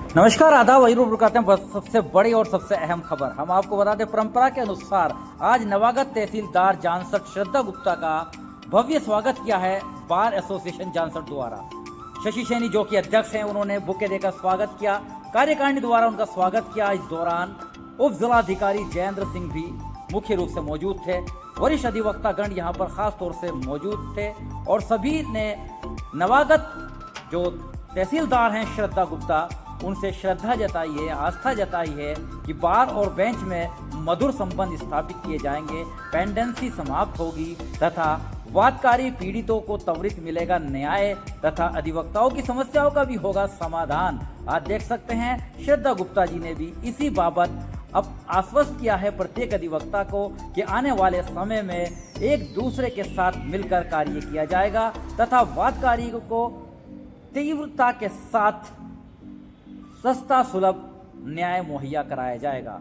नमस्कार, आदाब, वही रूप रुकाते हैं बस सबसे बड़ी और सबसे अहम खबर। हम आपको बता दें, परंपरा के अनुसार आज नवागत तहसीलदार जानसठ श्रद्धा गुप्ता का भव्य स्वागत किया है बार एसोसिएशन जानसठ द्वारा। शशि सैनी जो कि अध्यक्ष हैं, उन्होंने बुके देकर स्वागत किया। कार्यकारिणी द्वारा उनका स्वागत किया। इस दौरान उप जिलाधिकारी जयेंद्र सिंह भी मुख्य रूप से मौजूद थे। वरिष्ठ अधिवक्तागण यहाँ पर खास तौर से मौजूद थे और सभी ने नवागत जो तहसीलदार हैं श्रद्धा गुप्ता, उनसे श्रद्धा जताई है, आस्था जताई है कि बार और बेंच में मधुर संबंध स्थापित किए जाएंगे, पेंडेंसी समाप्त होगी तथा वादकारी पीड़ितों को त्वरित मिलेगा न्याय तथा अधिवक्ताओं की समस्याओं का भी होगा समाधान। आज देख सकते हैं श्रद्धा गुप्ता जी ने भी इसी बाबत अब आश्वस्त किया है प्रत्येक अधिवक्ता को कि आने वाले समय में एक दूसरे के साथ मिलकर कार्य किया जाएगा तथा वादकारी को तीव्रता के साथ सस्ता सुलभ न्याय मुहैया कराया जाएगा।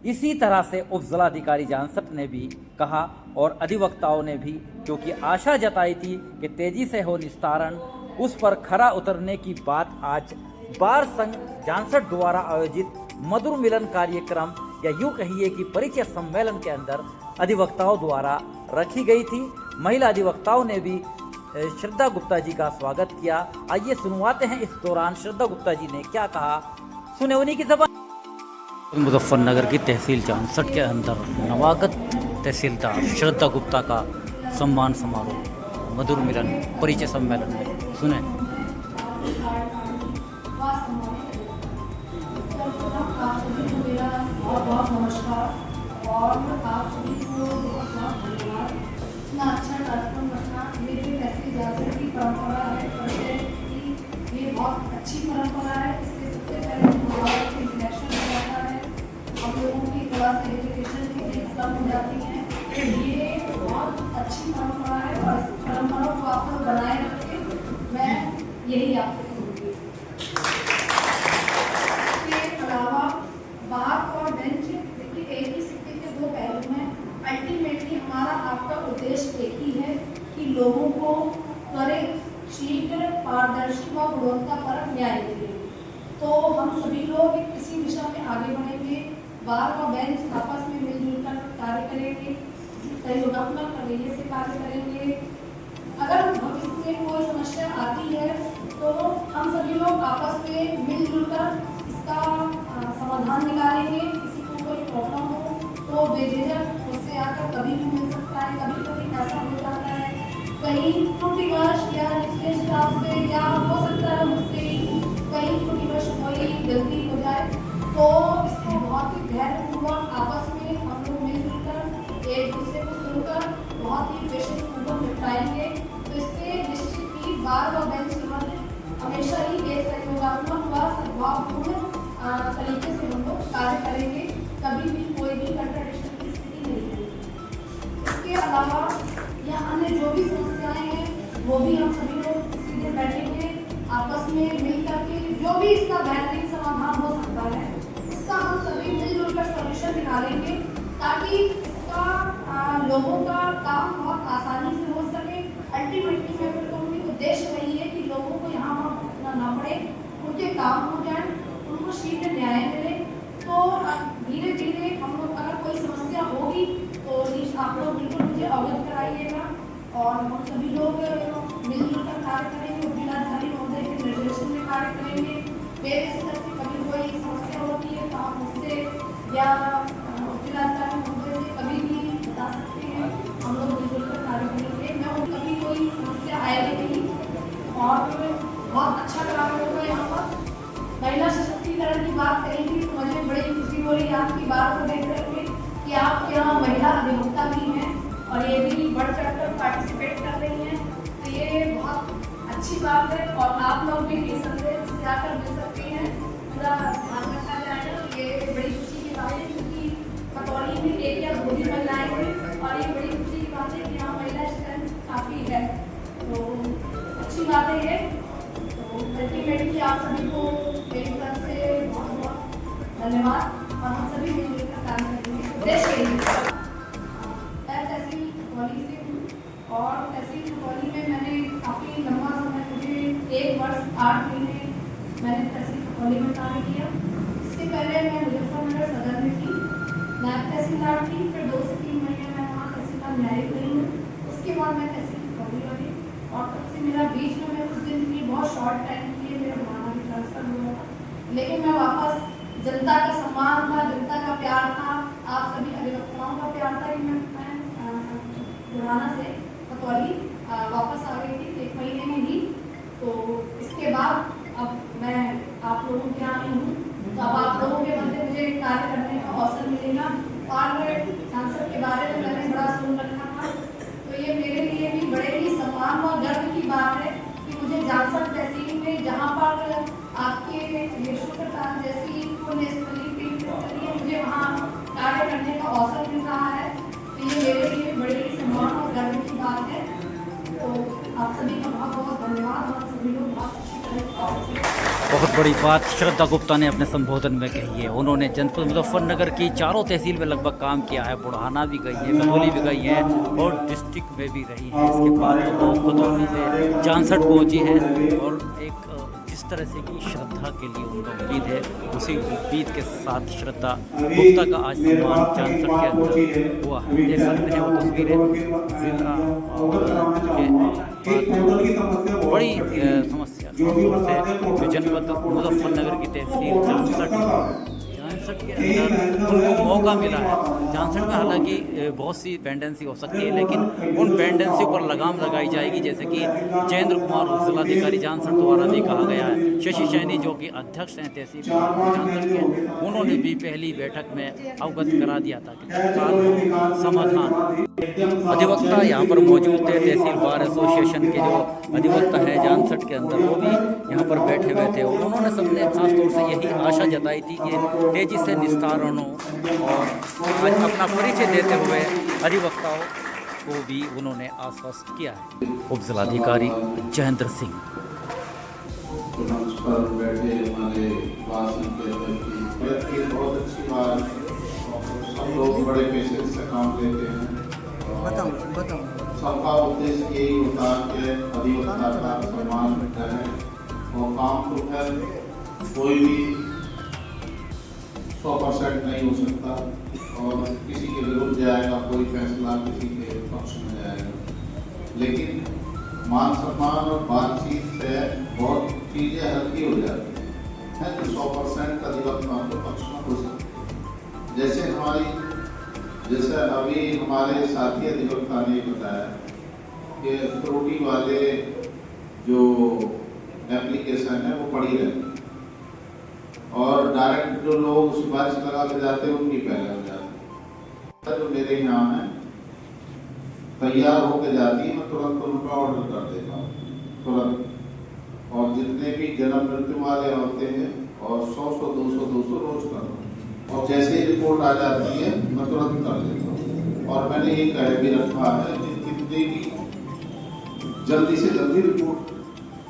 इसी तरह से उप जिलाधिकारी जानसठ ने भी कहा और अधिवक्ताओं ने भी, क्योंकि आशा जताई थी कि तेजी से हो निस्तारण, उस पर खरा उतरने की बात आज बार संघ जानसठ द्वारा आयोजित मधुर मिलन कार्यक्रम या यूं कहिए कि परिचय सम्मेलन के अंदर अधिवक्ताओं द्वारा रखी गई थी। महिला अधिवक्ताओं ने भी श्रद्धा गुप्ता जी का स्वागत किया। आइए सुनवाते हैं इस दौरान श्रद्धा गुप्ता जी ने क्या कहा, सुने उन्हीं की जबान। मुजफ्फरनगर की तहसील जानसठ के अंदर नवागत तहसीलदार श्रद्धा गुप्ता का सम्मान समारोह मधुर मिलन परिचय सम्मेलन में सुने। बहुत नमस्कार और आप सभी को बहुत धन्यवाद। इतना अच्छा कार्यक्रम रखना मेरे तहसील जानसठ की परंपरा है कि ये बहुत अच्छी परंपरा है। इससे सबसे पहले मुहावरे से इंटरेक्शन हो जाता है, हम लोगों की थोड़ा सा एजुकेशन की चीज़ कम हो जाती है। ये बहुत अच्छी परंपरा है और इस परंपरा को आप लोग बनाए रखें, मैं यही आपसे कहूँगी। इसके अलावा बार और बेंच देखिए एक ही सिक्के के दो पहलू हैं। अल्टीमेटली हमारा आपका उद्देश्य एक ही है कि लोगों को त्वरित, शीघ्र, पारदर्शी व गुणवत्तापरक न्याय मिले। तो हम सभी लोग इसी दिशा में आगे बढ़ेंगे। बार व बेंच आपस में मिलजुल कर कार्य करेंगे, सहयोगात्मक रवैये से कार्य करेंगे। अगर भविष्य में कोई समस्या आती है तो हम सभी लोग आपस में मिलजुल कर इसका समाधान निकालेंगे। किसी को कोई प्रॉब्लम हो तो बेझिझक उससे आकर कभी भी मिल सकता है। कभी कभी ऐसा हो जाता है कहीं त्रुटिवश या निचले स्टाफ से या हो सकता है मुझसे कहीं त्रुटिवश कोई गलती हो जाए, तो इसको बहुत ही धैर्यपूर्वक आपस में हम लोग मिलजुल कर एक दूसरे को सुनकर बहुत ही पेशेंसपूर्वक निपटाएंगे। तो इससे निश्चित ही बार व बेंच हमेशा ही एक सहयोगात्मक व सद्भावपूर्ण तरीके से हम लोग कार्य करेंगे। कभी भी कोई भी कंट्राडिक्शन की स्थिति नहीं होगी। इसके अलावा यहाँ अन्य जो भी समस्याएं हैं वो भी हम सभी लोग सीधे बैठेंगे, आपस में मिल करके जो भी इसका बेहतरीन समाधान हो सकता है इसका हम सभी मिलजुल कर सोल्यूशन निकालेंगे, ताकि इसका लोगों का काम बहुत आसानी से हो सके। अल्टीमेटली मैं फिर कहूँगी उद्देश्य वही है कि लोगों को यहाँ भटकना ना पड़े, उनके काम हो जाए, उनको शीघ्र न्याय मिले। तो धीरे धीरे हम लोग अगर कोई समस्या होगी तो आप लोग बिल्कुल मुझे अवगत कराइएगा और हम सभी लोग मिलजुल कर कार्य करेंगे। जिलाधिकारी महोदय के निर्देशन में कार्य करेंगे। मेरे स्तर से कभी कोई समस्या होती है तो आप मुझसे या जिलाधिकारी महोदय से कभी भी बता सकते हैं, हम लोग मिलजुल कर कार्य करेंगे। मैं कभी कोई समस्या आएगी नहीं और बहुत अच्छा कार्य होगा। यहाँ पर महिला सशक्तिकरण की बात करेंगी तो मुझे बड़ी खुशी हो रही है आपकी बात को देख करके कि आप यहाँ महिला अधिवक्ता भी हैं और ये भी बढ़ चढ़कर पार्टिसिपेट कर रही हैं। तो ये बहुत अच्छी बात है और आप लोग भी निसंदेह इससे आकर मिल सकते हैं, पूरा ध्यान रखा जाएगा। ये बड़ी खुशी की बात है क्योंकि पटौली में एक या दो ही महिलाएं हैं और ये बड़ी खुशी की बात है कि यहाँ महिला स्ट्रेंथ काफ़ी है, तो अच्छी बात है ये। तो अल्टीमेटली आप सभी को मेरी तरफ से बहुत बहुत धन्यवाद और हम सभी मिलकर काम करेंगे। तहसील सुपौली से हूँ और तहसील सुपौली में मैंने काफ़ी लंबा समय, मुझे 1 वर्ष 8 महीने मैंने खतौली में कार्य किया। इसके पहले मैं मुजफ्फरनगर सदर में थी, नायब तहसीलदार थी। फिर 2 से 3 महीने मैं वहाँ तहसीलदार न्यायिक रही हूँ। उसके बाद मैं तहसील खतौली लगी और तब से मेरा बीच में मैं कुछ दिन की बहुत शॉर्ट टाइम के लिए मेरा बुढ़ाना भी ट्रांसफर हुआ था, लेकिन मैं वापस जनता का सम्मान था, जनता का प्यार था, आप सभी अधिवक्ताओं का प्यार था कि मैं बुढ़ाना से खतौली वापस आ गई थी 1 महीने में ही। तो इसके बाद अब मैं आप लोगों के यहाँ आई हूँ, तो अब आप लोगों के बदले मुझे कार्य करने का अवसर मिलेगा। पार्लियामेंट सांसद के बारे में मैंने बड़ा सुन रखा था, तो ये मेरे लिए भी बड़े ही सम्मान और गर्व की बात है कि मुझे जांसड़ तहसील में, जहाँ पर आपके यशोप्रताप जैसी पुण्यस्थली है, मुझे वहाँ कार्य करने का अवसर मिल रहा है। तो ये मेरे लिए बड़े ही सम्मान और गर्व की बात है। तो आप सभी का बहुत बहुत धन्यवाद और सभी लोग बहुत अच्छी तरह। बहुत बड़ी बात श्रद्धा गुप्ता ने अपने संबोधन में कही है। उन्होंने जनपद मुजफ्फरनगर की चारों तहसील में लगभग काम किया है, बुढ़ाना भी गई है, खतौली भी गई है और डिस्ट्रिक्ट में भी रही है। इसके बाद वो खतौली से जांसड़ पहुंची है और एक जिस तरह से की श्रद्धा के लिए उनका उम्मीद है, उसी उम्मीद के साथ श्रद्धा गुप्ता का आज सम्मान जांसड़ के अंदर हुआ है। देख सकते हैं वो तस्वीरें जिला बड़ी समस्या से जो जनपद मुजफ्फरनगर की तहसील जांसड़ के अंदर उनको मौका मिला है। जांसड़ में हालांकि बहुत सी पेंडेंसी हो सकती है, लेकिन उन पेंडेंसी पर लगाम लगाई जाएगी, जैसे कि जयेंद्र कुमार जिलाधिकारी जांसड़ द्वारा भी कहा गया है। शशि सैनी जो कि अध्यक्ष हैं तहसील जांसड़ के, उन्होंने भी पहली बैठक में अवगत करा दिया था कि तत्काल समाधान। अधिवक्ता यहाँ पर मौजूद थे, तहसील बार एसोसिएशन के जो अधिवक्ता है जांसड़ के अंदर, वो भी यहाँ पर बैठे हुए थे और उन्होंने सबने खासतौर से यही आशा जताई थी कि तेजी से निस्तारण हो और आज अपना परिचय देते हुए अधिवक्ताओं को भी उन्होंने आश्वस्त किया है। उप जिलाधिकारी जयेंद्र सिंह पर बैठे हमारे वासी के बहुत अच्छी बात, सब लोग बड़े पेशेंस से काम लेते हैं। सबका उद्देश्य यही होता है कि अधिवक्ता का सम्मान करें और काम तो खैर कोई भी 100% नहीं हो सकता और किसी के विरुद्ध जाएगा कोई फैसला, किसी के पक्ष में जाएगा, लेकिन मान सम्मान और बातचीत से बहुत चीज़ें हल्की हो जाती हैं तो 100% अधिवक्ताओं के पक्ष में हो सकती है। जैसे अभी हमारे साथी अधिवक्ता ने बताया कि त्रुटि वाले जो एप्लीकेशन है वो पड़ी रहती है और डायरेक्ट जो लोग सिफारिश लगा के जाते हैं उनकी पहले हो जाती है। जो मेरे यहाँ है तैयार होके जाती है, मैं तुरंत उनका ऑर्डर कर देता हूँ तुरंत। और जितने भी जन्म मृत्यु वाले होते हैं और 100 200 रोज कर दूँ और जैसे ही रिपोर्ट आ जाती है मैं तुरंत कर देता हूँ। और मैंने ये कह भी रखा है कि कितनी भी जल्दी से जल्दी रिपोर्ट,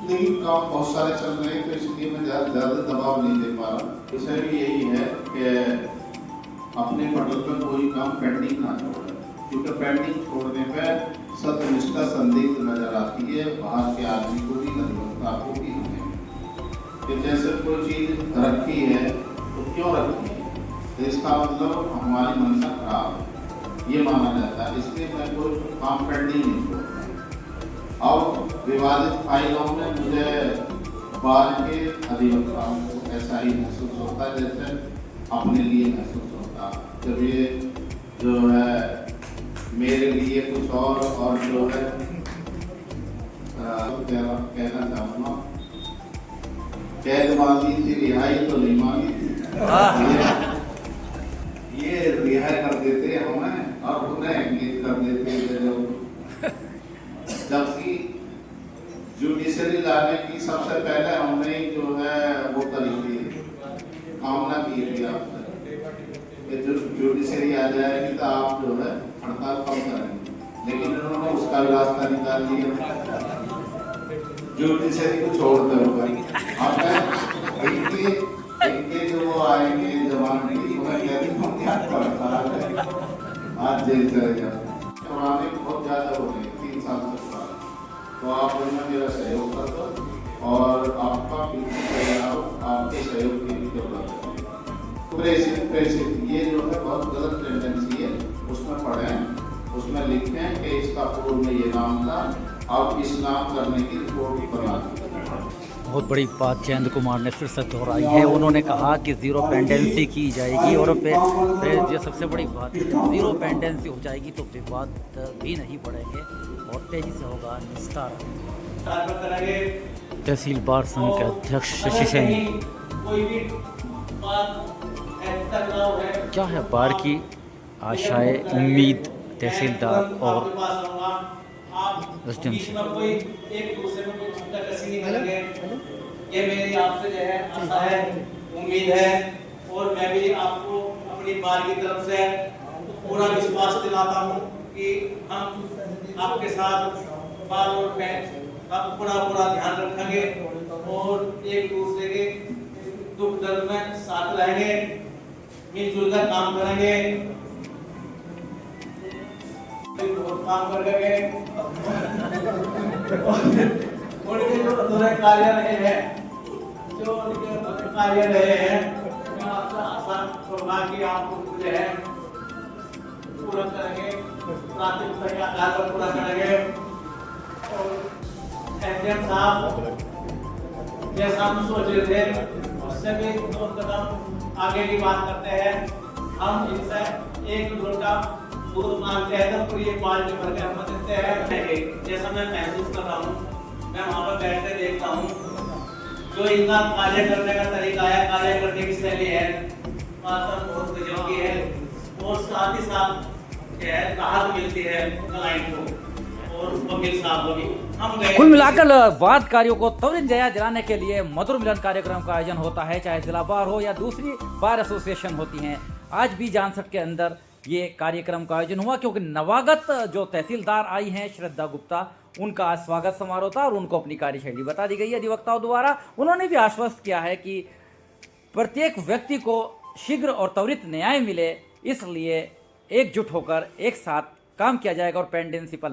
लेकिन काम बहुत सारे चल रहे हैं तो इसलिए मैं ज़्यादा दबाव नहीं दे पा रहा। विषय भी यही है कि अपने पटल पर कोई काम पेंडिंग ना छोड़े, क्योंकि पेंडिंग छोड़ने पर सत्यनिष्ठा संदिग्ध नजर आती है बाहर के आदमी को भी, अधिवक्ता को भी हमें कि जैसे कोई चीज़ रखी है तो क्यों रखी है, तो इसका मतलब हमारी मंशा खराब है ये माना जाता है। इसलिए मैं कोई काम पेंडिंग नहीं छोड़ता। और विवादित फाइलों में मुझे बार के अधिवक्ताओं को ऐसा ही महसूस होता है जैसे अपने लिए महसूस होता है, जब ये जो है मेरे लिए कुछ और जो है कहना चाहूँगा, कैद मांगी थी रिहाई तो नहीं मांगी थी, ये रिहाई कर देते हमें और उन्हें एंगेज कर देते हैं। जबकि जुडिशरी लाने की सबसे पहले हमने जो है वो करी थी, कामना की थी आपसे कि जो जुडिशरी आ जाएगी तो आप जो है हड़ताल कम करेंगे, लेकिन उन्होंने उसका भी रास्ता निकाल दिया, जुडिशरी को छोड़ते हुए। अब इनके जो वो आएंगे जवान उन्हें कहते हम क्या करता है आज जेल चले जाते पुराने बहुत ज़्यादा हो गए 3 साल से, तो आप उनमें मेरा सहयोग कर दो और आपका बिल्कुल तैयार हो, आपके सहयोग की भी जरूरत है। प्रेषित ये जो है बहुत गलत टेंडेंसी है, उसमें पढ़ें, उसमें लिखें कि इसका पूर्व में ये नाम था, अब इस नाम करने की रिपोर्ट बना दी। बहुत बड़ी बात जयंत कुमार ने फिर से दोहराई है। उन्होंने कहा कि ज़ीरो पेंडेंसी की जाएगी और फिर ये सबसे बड़ी बात है, जब ज़ीरो पेंडेंसी हो जाएगी तो विवाद भी नहीं बढ़ेंगे और तेजी से होगा निस्तारण। तहसील बार संघ के अध्यक्ष शशि सैनी, क्या है बार की आशाएं उम्मीद तहसीलदार और एसडीएम से? एक दूसरे में कोई कसी नहीं करेंगे, ये मेरी आपसे जो है आशा है, उम्मीद है, और मैं भी आपको अपनी बार की तरफ से पूरा विश्वास दिलाता हूँ कि हम आपके साथ बार और बेंच का पूरा ध्यान रखेंगे और एक दूसरे के दुख दर्द में साथ रहेंगे, मिलजुल कर काम करेंगे, बहुत काम करेंगे। उनके जो अधूरे कार्य रहे हैं, मैं आपसे आशा करूंगा कि आप उनको जो है पूरा करेंगे, प्राथमिकता के आधार पर पूरा करेंगे। और एसडीएम साहब जैसा हम सोच रहे थे उससे भी 2 कदम आगे की बात करते हैं। हम इनसे 1 घंटा दूर मांगते हैं तो पूरी पार्टी भर के हम देते हैं। जैसा मैं महसूस कर रहा हूँ, मैं वहाँ पर बैठ कर देखता हूँ, जो इनका कार्य करने का तरीका है, कार्य करने की शैली है, बहुत गजब की है और साथ ही साथ क्या है राहत मिलती है क्लाइंट को और वकील साहब को भी। हम कुल मिलाकर वाद कार्यों को त्वरित जया दिलाने के लिए मधुर मिलन कार्यक्रम का आयोजन होता है, चाहे जिला बार हो या दूसरी बार एसोसिएशन होती हैं। आज भी जानसठ के अंदर ये कार्यक्रम का आयोजन हुआ क्योंकि नवागत जो तहसीलदार आई हैं श्रद्धा गुप्ता, उनका आज स्वागत समारोह था और उनको अपनी कार्यशैली बता दी गई है अधिवक्ताओं द्वारा। उन्होंने भी आश्वस्त किया है कि प्रत्येक व्यक्ति को शीघ्र और त्वरित न्याय मिले, इसलिए एकजुट होकर एक साथ काम किया जाएगा और पेंडेंसी पर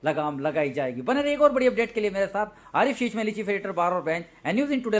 लगाम लगाई जाएगी। बने रहिएगा और बड़ी अपडेट के लिए मेरे साथ आरिफ शीश में चीफ एडिटर बार और bench and news in today.